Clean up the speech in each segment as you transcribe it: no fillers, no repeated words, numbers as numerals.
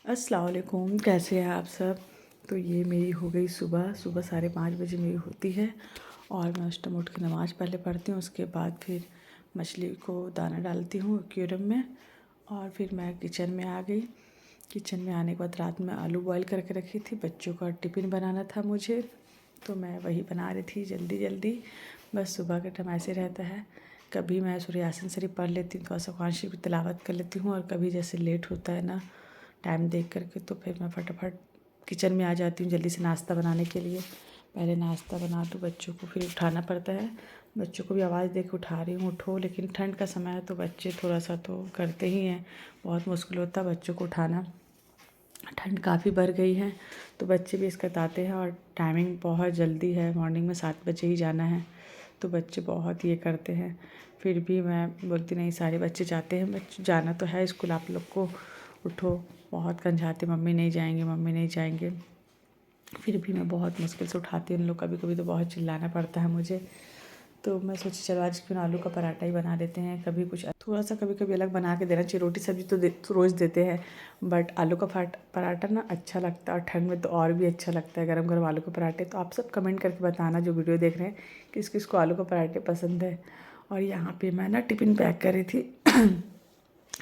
अस्सलाम वालेकुम, कैसे हैं आप सब। तो ये मेरी हो गई सुबह 5:30 बजे मेरी होती है और मैं अष्टम उठ के नमाज़ पहले पढ़ती हूँ। उसके बाद फिर मछली को दाना डालती हूँ एक्वेरियम में और फिर मैं किचन में आ गई। किचन में आने के बाद रात में आलू बॉयल करके रखी थी, बच्चों का टिफ़िन बनाना था मुझे, तो मैं वही बना रही थी जल्दी जल्दी। बस सुबह का टाइम ऐसे रहता है, कभी मैं सूर्य यासीन शरीफ पढ़ लेती हूँ, थोड़ा सा कुरान शरीफ की तिलावत कर लेती हूँ, और कभी जैसे लेट होता है ना टाइम देख करके, तो फिर मैं फटाफट किचन में आ जाती हूँ जल्दी से नाश्ता बनाने के लिए। पहले नाश्ता बना दूँ, बच्चों को फिर उठाना पड़ता है। बच्चों को भी आवाज़ दे के उठा रही हूँ, उठो, लेकिन ठंड का समय है तो बच्चे थोड़ा सा तो करते ही हैं, बहुत मुश्किल होता है बच्चों को उठाना। ठंड काफ़ी बढ़ गई है तो बच्चे भी इसकताते हैं, और टाइमिंग बहुत जल्दी है, मॉर्निंग में 7 बजे ही जाना है, तो बच्चे बहुत ये करते हैं। फिर भी मैं बोलती नहीं, सारे बच्चे जाते हैं, बच्चे जाना तो है स्कूल, आप लोग को उठो। बहुत कंझाते, मम्मी नहीं जाएंगे, मम्मी नहीं जाएंगे। फिर भी मैं बहुत मुश्किल से उठाती हूँ उन लोग, कभी कभी तो बहुत चिल्लाना पड़ता है मुझे। तो मैं सोची चलो आज क्यों ना आलू का पराठा ही बना देते हैं, कभी कुछ थोड़ा सा कभी कभी अलग बना के देना चाहिए। रोटी सब्जी तो रोज़ देते हैं, बट आलू का पराठा ना अच्छा लगता है, और ठंड में तो और भी अच्छा लगता है गरम गरम आलू के पराठे। तो आप सब कमेंट करके बताना जो वीडियो देख रहे हैं, किस किस को आलू का पराठे पसंद है। और यहाँ पे मैं ना टिफ़िन पैक कर रही थी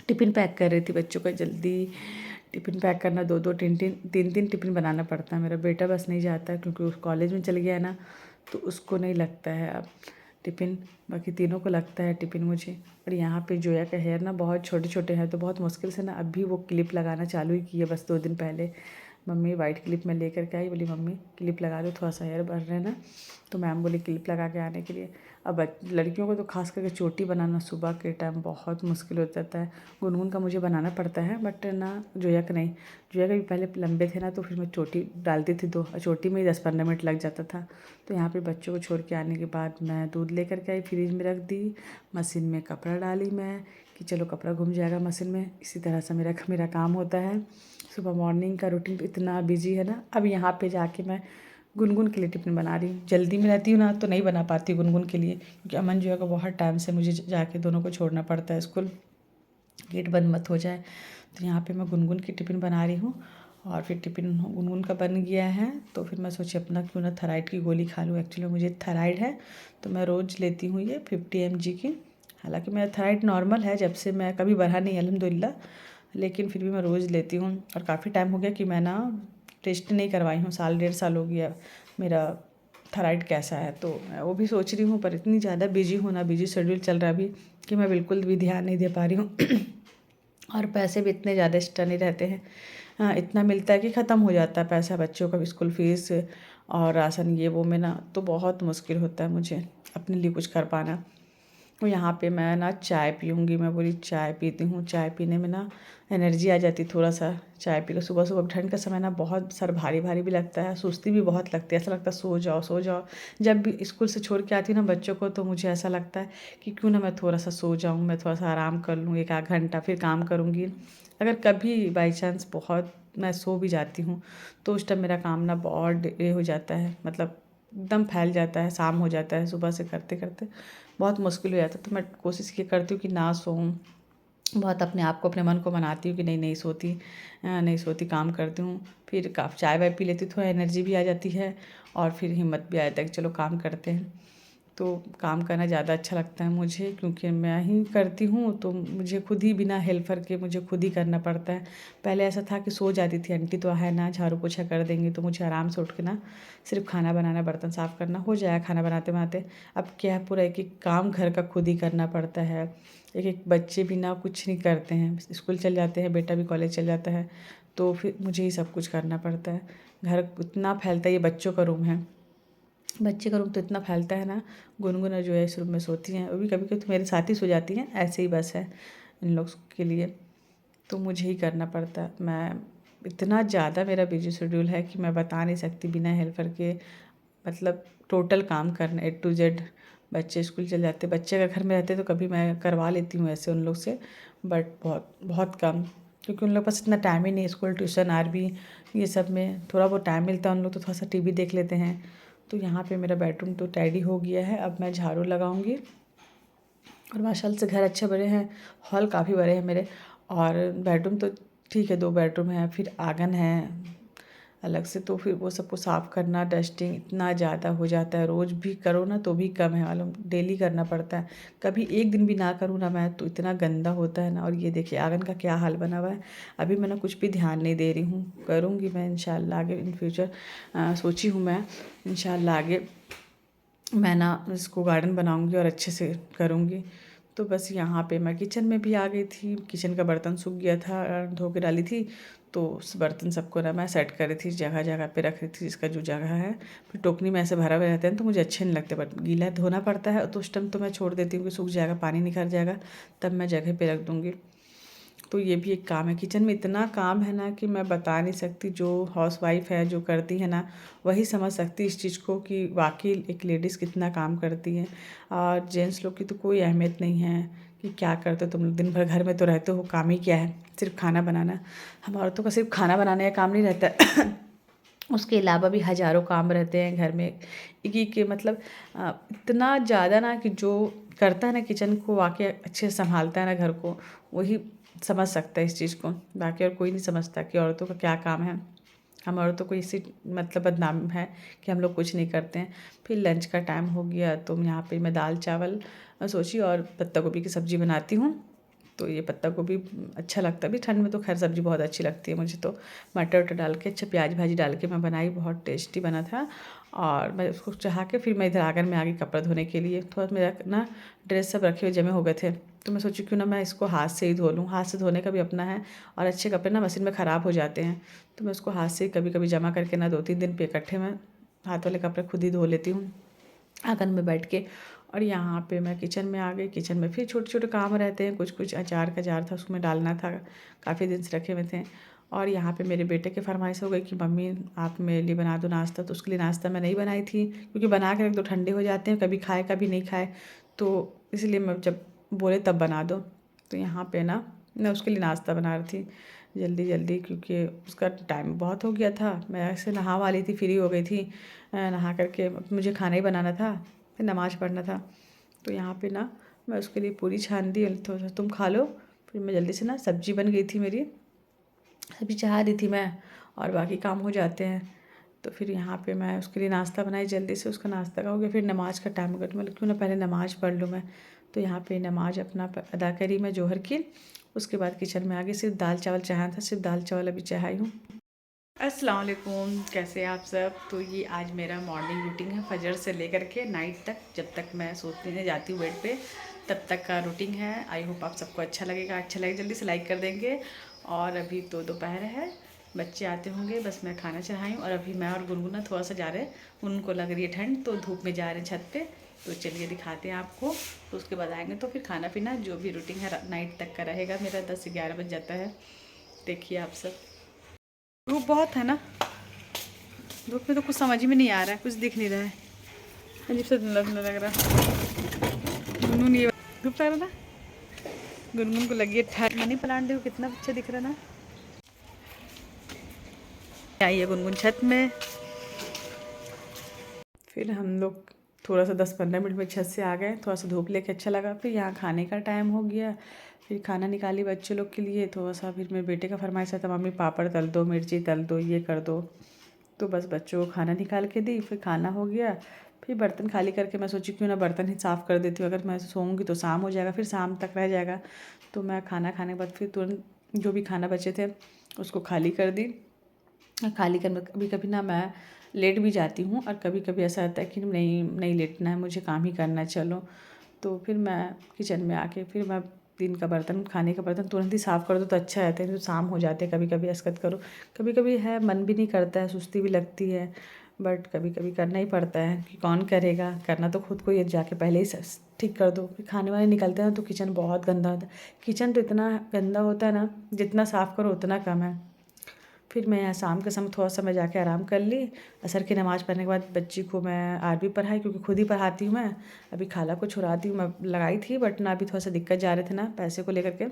टिफ़िन पैक कर रही थी बच्चों का जल्दी। टिफ़िन पैक करना, 2-2 3-3 टिफ़िन बनाना पड़ता है। मेरा बेटा बस नहीं जाता है क्योंकि उस कॉलेज में चल गया है ना, तो उसको नहीं लगता है अब टिफ़िन, बाकी तीनों को लगता है टिफ़िन मुझे। और यहाँ पे जोया का हेयर ना बहुत छोटे छोटे हैं, तो बहुत मुश्किल से ना अभी वो क्लिप लगाना चालू ही की है, बस 2 दिन पहले। मम्मी वाइट क्लिप में लेकर के आई, बोली मम्मी क्लिप लगा दो, थोड़ा सा हेयर बढ़ रहे हैं ना, तो मैम बोली क्लिप लगा के आने के लिए। अब लड़कियों को तो खास करके चोटी बनाना सुबह के टाइम बहुत मुश्किल हो जाता है। गुनगुन का मुझे बनाना पड़ता है, बट ना जोया का नहीं। जोया का भी पहले लंबे थे ना, तो फिर मैं चोटी डालती थी, तो चोटी में ही 10-15 मिनट लग जाता था। तो यहाँ पे बच्चों को छोड़ के आने के बाद मैं दूध लेकर के आई, फ्रिज में रख दी, मशीन में कपड़ा डाली मैं कि चलो कपड़ा घूम जाएगा मशीन में। इसी तरह से मेरा काम होता है। सुबह मॉर्निंग का रूटीन इतना बिजी है ना। अब यहाँ पे जाके मैं गुनगुन के लिए टिफ़िन बना रही हूँ। जल्दी में रहती हूँ ना तो नहीं बना पाती गुनगुन के लिए, क्योंकि अमन जो है को बहुत टाइम से मुझे जाके दोनों को छोड़ना पड़ता है स्कूल, गेट बंद मत हो जाए। तो यहाँ पे मैं गुनगुन की टिफ़िन बना रही हूँ, और फिर टिफ़िन गुनगुन का बन गया है, तो फिर मैं सोची अपना क्यों ना थायराइड की गोली खा लूँ। एक्चुअली मुझे थायराइड है, तो मैं रोज़ लेती हूँ ये 50 mg की। हालांकि मेरा थायराइड नॉर्मल है, जब से मैं कभी बढ़ा नहीं अल्हम्दुलिल्लाह, लेकिन फिर भी मैं रोज़ लेती हूँ। और काफ़ी टाइम हो गया कि मैं ना टेस्ट नहीं करवाई हूँ, 1-1.5 साल हो गया मेरा थायराइड कैसा है। तो मैं वो भी सोच रही हूँ, पर इतनी ज़्यादा बिजी हूँ ना, बिजी शेड्यूल चल रहा है अभी, कि मैं बिल्कुल भी ध्यान नहीं दे पा रही हूँ और पैसे भी इतने ज़्यादा एक्स्ट्रा नहीं रहते हैं। हाँ, इतना मिलता है कि ख़त्म हो जाता है पैसा बच्चों का स्कूल फीस और राशन ये वो में ना, तो बहुत मुश्किल होता है मुझे अपने लिए कुछ कर पाना। तो यहाँ पे मैं ना चाय पीऊँगी, मैं बोली चाय पीती हूँ, चाय पीने में ना एनर्जी आ जाती थोड़ा सा। चाय पी के सुबह सुबह ठंड का समय ना बहुत सर भारी भारी भी लगता है, सुस्ती भी बहुत लगती है, ऐसा लगता है सो जाओ सो जाओ। जब भी स्कूल से छोड़ के आती हूँ ना बच्चों को, तो मुझे ऐसा लगता है कि क्यों ना मैं थोड़ा सा सो जाऊँ, मैं थोड़ा सा आराम कर लूँ 1-8 घंटा, फिर काम करूँगी। अगर कभी बाई चांस बहुत मैं सो भी जाती हूँ, तो उस टाइम मेरा काम ना बहुत डिले हो जाता है, मतलब एकदम फैल जाता है, शाम हो जाता है, सुबह से करते करते बहुत मुश्किल हो जाता है। तो मैं कोशिश ये करती हूँ कि ना सोऊं, बहुत अपने आप को, अपने मन को मनाती हूँ कि नहीं नहीं सोती, नहीं सोती, काम करती हूँ। फिर काफ़ी चाय वाय पी लेती हूँ, थोड़ा एनर्जी भी आ जाती है, और फिर हिम्मत भी आ जाता है कि चलो काम करते हैं। तो काम करना ज़्यादा अच्छा लगता है मुझे, क्योंकि मैं ही करती हूँ, तो मुझे खुद ही बिना हेल्पर के मुझे खुद ही करना पड़ता है। पहले ऐसा था कि सो जाती थी, आंटी तो है ना, झाड़ू पोछा कर देंगी, तो मुझे आराम से उठ के ना सिर्फ खाना बनाना, बर्तन साफ़ करना हो जाएगा खाना बनाते बनाते। अब क्या है, पूरा एक एक काम घर का खुद ही करना पड़ता है। एक एक बच्चे भी ना कुछ नहीं करते हैं, स्कूल चल जाते हैं, बेटा भी कॉलेज चल जाता है, तो फिर मुझे ही सब कुछ करना पड़ता है। घर इतना फैलता है, ये बच्चों का रूम है, बच्चे का रूम तो इतना फैलता है ना। गुनगुन जो है इस रूम में सोती हैं, वो भी कभी कभी तो मेरे साथ ही सो जाती हैं, ऐसे ही बस है इन लोग के लिए, तो मुझे ही करना पड़ता है। मैं इतना ज़्यादा मेरा बिजी शेड्यूल है कि मैं बता नहीं सकती, बिना हेल्पर के मतलब टोटल काम करना A to Z। बच्चे स्कूल चल जाते, बच्चे अगर घर में रहते तो कभी मैं करवा लेती हूँ ऐसे उन लोग से, बट बहुत बहुत कम, क्योंकि उन लोग के पास इतना टाइम ही नहीं है। स्कूल ट्यूशन आरबी ये सब में थोड़ा बहुत टाइम मिलता है, उन लोग तो थोड़ा सा टीवी देख लेते हैं। तो यहाँ पे मेरा बेडरूम तो टाइडी हो गया है, अब मैं झाड़ू लगाऊंगी। और माशाल्लाह से घर अच्छे बड़े हैं, हॉल काफ़ी बड़े हैं मेरे, और बेडरूम तो ठीक है 2 बेडरूम है, फिर आंगन है अलग से, तो फिर वो सबको साफ़ करना, डस्टिंग इतना ज़्यादा हो जाता है, रोज़ भी करो ना तो भी कम है, मालूम डेली करना पड़ता है। कभी एक दिन भी ना करूँ ना मैं तो इतना गंदा होता है ना। और ये देखिए आंगन का क्या हाल बना हुआ है। अभी मैं ना कुछ भी ध्यान नहीं दे रही हूँ, करूँगी मैं इंशाल्लाह आगे इन फ्यूचर। सोची हूँ मैं इंशाल्लाह आगे मैं ना इसको गार्डन बनाऊँगी और अच्छे से करूँगी। तो बस यहाँ पे मैं किचन में भी आ गई थी, किचन का बर्तन सूख गया था, धो के डाली थी, तो उस बर्तन सबको ना मैं सेट कर रही थी, जगह जगह पे रख रही थी जिसका जो जगह है। फिर टोकनी में ऐसे भरा हुए रहते हैं तो मुझे अच्छे नहीं लगते, बट गीला धोना पड़ता है तो उस टाइम तो मैं छोड़ देती हूँ कि सूख जाएगा, पानी निखर जाएगा, तब मैं जगह पे रख दूँगी। तो ये भी एक काम है, किचन में इतना काम है ना कि मैं बता नहीं सकती। जो हाउसवाइफ है जो करती है ना वही समझ सकती इस चीज़ को कि वाकई एक लेडीज़ कितना काम करती है। और जेंट्स लोग की तो कोई अहमियत नहीं है कि क्या करते हो तुम लोग, दिन भर घर में तो रहते हो, काम ही क्या है सिर्फ खाना बनाना। हम औरतों का सिर्फ खाना बनाने का काम नहीं रहता है उसके अलावा भी हज़ारों काम रहते हैं घर में। एक के मतलब इतना ज़्यादा ना कि जो करता है ना किचन को वाकई अच्छे से संभालता है ना घर को, वही समझ सकता है इस चीज़ को। बाकी और कोई नहीं समझता कि औरतों का क्या काम है। हम औरतों को इसी मतलब बदनाम है कि हम लोग कुछ नहीं करते हैं। फिर लंच का टाइम हो गया तो यहाँ पे मैं दाल चावल सोची और पत्ता गोभी की सब्ज़ी बनाती हूँ। तो ये पत्ता गोभी अच्छा लगता है, अभी ठंड में तो खैर सब्ज़ी बहुत अच्छी लगती है मुझे। तो मटर वटर डाल के अच्छा प्याज भाजी डाल के मैं बनाई, बहुत टेस्टी बना था। और मैं उसको चढ़ा के फिर मैं इधर आंगन में आ गई कपड़ा धोने के लिए। थोड़ा मेरा ना ड्रेस सब रखे हुए जमे हो गए थे, तो मैं सोची क्यों ना मैं इसको हाथ से ही धो लूँ, हाथ से धोने का भी अपना है। और अच्छे कपड़े ना मशीन में ख़राब हो जाते हैं, तो मैं उसको हाथ से कभी कभी जमा करके ना 2-3 दिन पे इकट्ठे मैं हाथ वाले कपड़े खुद ही धो लेती हूँ आंगन में बैठ के। और यहाँ पे मैं किचन में आ गई। किचन में फिर छोटे छोटे काम रहते हैं, कुछ कुछ अचार का जार था उसमें डालना था, काफ़ी दिन से रखे हुए थे। और यहाँ पे मेरे बेटे की फरमाइश हो गई कि मम्मी आप मेरे लिए बना दो नाश्ता। तो उसके लिए नाश्ता मैं नहीं बनाई थी क्योंकि बना के रख दो ठंडे हो जाते हैं, कभी खाए कभी नहीं खाए, तो इसलिए मैं जब बोले तब बना दो। तो यहाँ पे ना मैं उसके लिए नाश्ता बना रही थी जल्दी जल्दी, क्योंकि उसका टाइम बहुत हो गया था। मैं ऐसे नहा वाली थी, फ्री हो गई थी, नहा करके मुझे खाना ही बनाना था, फिर नमाज़ पढ़ना था। तो यहाँ पे ना मैं उसके लिए पूरी छान दी, तो तुम खा लो। फिर मैं जल्दी से ना सब्ज़ी बन गई थी मेरी, सब्ज़ी चढ़ा दी थी मैं, और बाकी काम हो जाते हैं। तो फिर यहाँ पे मैं उसके लिए नाश्ता बनाई जल्दी से, उसका नाश्ता का हो गया। फिर नमाज़ का टाइम हो गया तो मैं क्यों ना पहले नमाज़ पढ़ लूँ मैं। तो यहाँ पे नमाज़ अपना अदा करी मैं जोहर की। उसके बाद किचन में आ गई, सिर्फ दाल चावल चढ़ाना था, सिर्फ दाल चावल अभी चढ़ाई हूँ। अस्सलाम वालेकुम, कैसे हैं आप सब। तो ये आज मेरा मॉर्निंग रूटीन है, फजर से लेकर के नाइट तक, जब तक मैं सोने जाती हूँ बेड पे तब तक का रूटीन है। आई होप आप सबको अच्छा लगेगा। अच्छा लगे जल्दी से लाइक कर देंगे। और अभी तो दोपहर है, बच्चे आते होंगे, बस मैं खाना चढ़ाई हूँ। और अभी मैं और गुनगुना थोड़ा सा जा रहे हैं, उनको लग रही है ठंड तो धूप में जा रहे हैं छत पे। तो चलिए दिखाते हैं आपको। तो उसके बाद आएँगे तो फिर खाना पीना जो भी रूटीन है नाइट तक का रहेगा मेरा, 10 से 11 बज जाता है। देखिए आप सब, धूप बहुत है ना, धूप में तो कुछ समझ में नहीं आ रहा है, कुछ दिख नहीं रहा है, अजीब सा लग रहा। गुनगुन ये धूप लग रहा ना, गुनगुन को लगी है ठंड। मनी प्लांट देखो कितना अच्छा दिख रहा ना। आई है गुनगुन छत में। फिर हम लोग थोड़ा सा 10-15 मिनट में छत से आ गए, थोड़ा सा धूप लेके अच्छा लगा। फिर यहाँ खाने का टाइम हो गया, फिर खाना निकाली बच्चे लोग के लिए थोड़ा सा। फिर मेरे बेटे का फरमाइश था मम्मी पापड़ तल दो, मिर्ची तल दो, ये कर दो। तो बस बच्चों को खाना निकाल के दी, फिर खाना हो गया। फिर बर्तन खाली करके मैं सोची क्यों ना बर्तन ही साफ़ कर देती हूँ, अगर मैं सोऊंगी तो शाम हो जाएगा, फिर शाम तक रह जाएगा। तो मैं खाना खाने के बाद फिर तुरंत जो भी खाना बचे थे उसको खाली कर दी। खाली करने कभी कभी ना मैं लेट भी जाती हूँ, और कभी कभी ऐसा होता है कि नहीं नहीं लेटना है, मुझे काम ही करना है चलो। तो फिर मैं किचन में आके फिर मैं दिन का बर्तन, खाने का बर्तन तुरंत ही साफ़ कर दो तो अच्छा रहता है। तो शाम हो जाते हैं, कभी कभी असकत करो, कभी कभी है मन भी नहीं करता है, सुस्ती भी लगती है, बट कभी कभी करना ही पड़ता है कि कौन करेगा, करना तो खुद को ही। जाके पहले ही ठीक कर दो। फिर खाने वाने निकलते हैं तो किचन बहुत गंदा होता है। किचन तो इतना गंदा होता है ना, जितना साफ़ करो उतना कम है। फिर मैं यहाँ शाम के समय थोड़ा सा मैं जाके आराम कर ली। असर की नमाज़ पढ़ने के बाद बच्ची को मैं अरबी पढ़ाई, क्योंकि खुद ही पढ़ाती हूँ मैं। अभी खाला को छुड़ाती हूँ, मैं लगाई थी बट ना अभी थोड़ा सा दिक्कत जा रहे थे ना पैसे को लेकर के।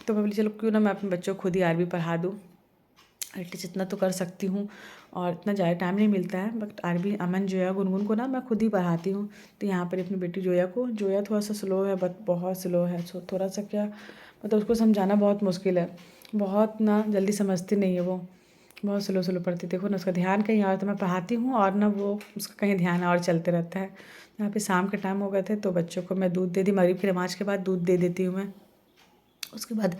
तो मैं बोली चलो क्यों ना मैं अपने बच्चों को खुद ही अरबी पढ़ा दूँ, एटलीस्ट इतना तो कर सकती हूँ। और इतना ज़्यादा टाइम नहीं मिलता है, बट अरबी अमन जोया गुनगुन को ना मैं खुद ही पढ़ाती हूँ। तो यहाँ पर अपनी बेटी जोया को, जोया थोड़ा सा स्लो है, बट बहुत स्लो है। सो थोड़ा सा क्या मतलब उसको समझाना बहुत मुश्किल है। बहुत ना जल्दी समझती नहीं है वो, बहुत स्लो स्लो पढ़ती। देखो ना उसका ध्यान कहीं और, तो मैं पढ़ाती हूँ और ना वो उसका कहीं ध्यान और चलते रहता है। यहाँ पे शाम के टाइम हो गए थे तो बच्चों को मैं दूध दे दी, मगरिब की नमाज़ के बाद दूध दे देती हूँ मैं। उसके बाद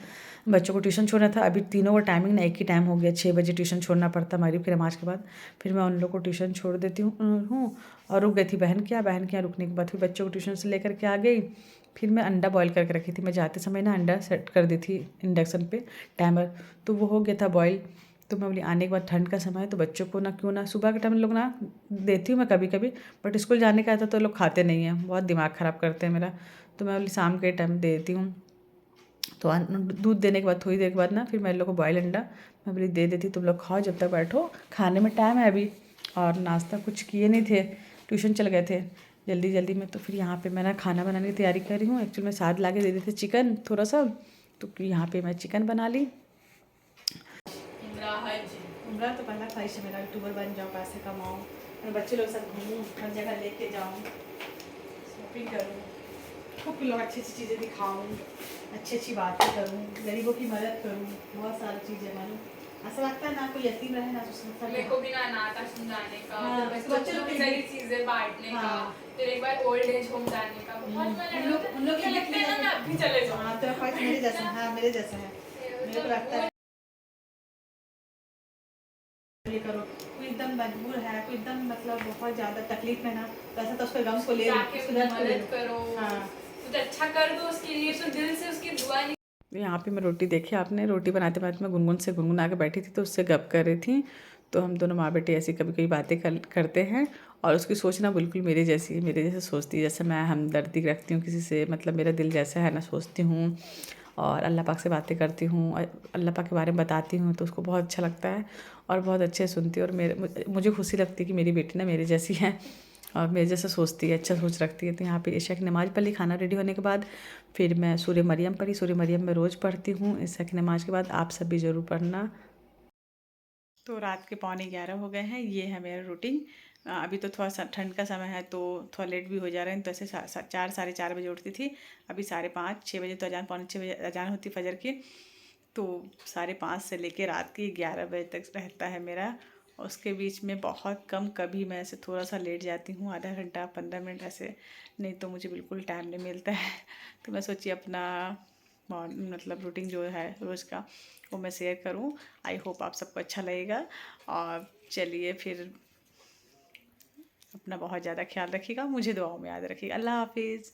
बच्चों को ट्यूशन छोड़ना था। अभी तीनों का टाइमिंग ना एक ही टाइम हो गया, 6 बजे ट्यूशन छोड़ना पड़ता मगरिब की नमाज़ के बाद। फिर मैं उन लोग को ट्यूशन छोड़ देती हूँ और रुक गई थी बहन के यहाँ रुकने के बाद फिर बच्चों को ट्यूशन से लेकर के आ गई। फिर मैं अंडा बॉयल करके रखी थी, मैं जाते समय ना अंडा सेट कर दी थी इंडक्शन पे टाइमर, तो वो हो गया था बॉयल। तो मैं बोली आने के बाद ठंड का समय है तो बच्चों को ना क्यों ना सुबह के टाइम लोग ना देती हूँ मैं कभी कभी, बट स्कूल जाने का आता तो लोग खाते नहीं हैं, बहुत दिमाग ख़राब करते हैं मेरा। तो मैं बोली शाम के टाइम दे देती हूँ। तो दूध देने के बाद थोड़ी देर के बाद ना फिर मैं लोग को बॉयल अंडा मैं बोली दे देती, तुम लोग खाओ जब तक बैठो, खाने में टाइम है अभी। और नाश्ता कुछ किए नहीं थे, ट्यूशन चल गए थे जल्दी जल्दी में। तो फिर यहाँ पे मैं ना खाना बनाने की तैयारी कर रही हूँ। एक्चुअली मैं साथ ला के दे देते चिकन थोड़ा सा, तो यहाँ पे मैं चिकन बना ली। उम्र तो पहला ख्वाहिश है मेरा, यूट्यूबर बन जाऊँ, पैसे कमाऊँ, मैं बच्चे लोग सब घूमूँ, हर जगह लेके जाऊँ, शॉपिंग करूँ, खूब लोग अच्छी अच्छी चीज़ें दिखाऊँ, अच्छी अच्छी बातें करूँ, गरीबों की मदद करूँ, बहुत सारी चीज़ें मालूम। ऐसा लगता है ना कोई यतीम रहे ना, तो मेरे को भी ना अनाथ आश्रम जाने का, हाँ, बच्चों को सारी चीजें बांटने का, फिर एक बार ओल्ड एज होम जाने का बहुत मन है। उन लोग लगता है ना मैं अभी चले जाऊँ। हाँ तेरा ख्वाहिश मेरे जैसा, हाँ मेरे जैसा है, मेरे को लगता है ये करो। कोई एकदम मजबूर है, कोई एकदम मतलब बहुत ज़्यादा तकलीफ में ना, तो ऐसा तो उसके गम को ले मदद करो, हाँ कुछ अच्छा कर दो उसके लिए, तो दिल से उसकी दुआ नहीं। यहाँ पे मैं रोटी देखी आपने, रोटी बनाते बनाते मैं गुनगुन से गुनगुना के बैठी थी तो उससे गप कर रही थी। तो हम दोनों माँ बेटी ऐसी कभी कभी बातें करते हैं। और उसकी सोचना बिल्कुल मेरे जैसी है, मेरे जैसे सोचती है, जैसे मैं हमदर्दी रखती हूँ किसी से, मतलब मेरा दिल जैसा है ना सोचती हूँ। और अल्लाह पाक से बातें करती हूँ और अल्लाह पाक के बारे में बताती हूँ तो उसको बहुत अच्छा लगता है और बहुत अच्छे से सुनती है। और मुझे खुशी लगती है कि मेरी बेटी ना मेरे जैसी है और मेरे जैसा सोचती है, अच्छा सोच रखती है। तो यहाँ पे ईशा की नमाज़ पढ़ ली, खाना रेडी होने के बाद फिर मैं सूर्य मरियम पढ़ी। सूर्य मरियम मैं रोज़ पढ़ती हूँ ईशा की नमाज़ के बाद, आप सब भी ज़रूर पढ़ना। तो रात के 11:15 हो गए हैं, ये है मेरा रूटीन। अभी तो थोड़ा सा ठंड का समय है तो थोड़ा लेट भी हो जा रहे हैं, तो ऐसे 4 साढ़े 4 बजे उठती थी, अभी 5:30 6 बजे तो अजान, 5:45 बजे अजान होती फजर की। तो 5:30 से लेकर रात के 11 बजे तक रहता है मेरा। उसके बीच में बहुत कम कभी मैं ऐसे थोड़ा सा लेट जाती हूँ, आधा घंटा 15 मिनट ऐसे, नहीं तो मुझे बिल्कुल टाइम नहीं मिलता है। तो मैं सोची अपना मतलब रूटीन जो है रोज़ का वो मैं शेयर करूँ। आई होप आप सबको अच्छा लगेगा। और चलिए फिर अपना बहुत ज़्यादा ख्याल रखिएगा, मुझे दुआओं में याद रखिएगा। अल्लाह हाफिज़।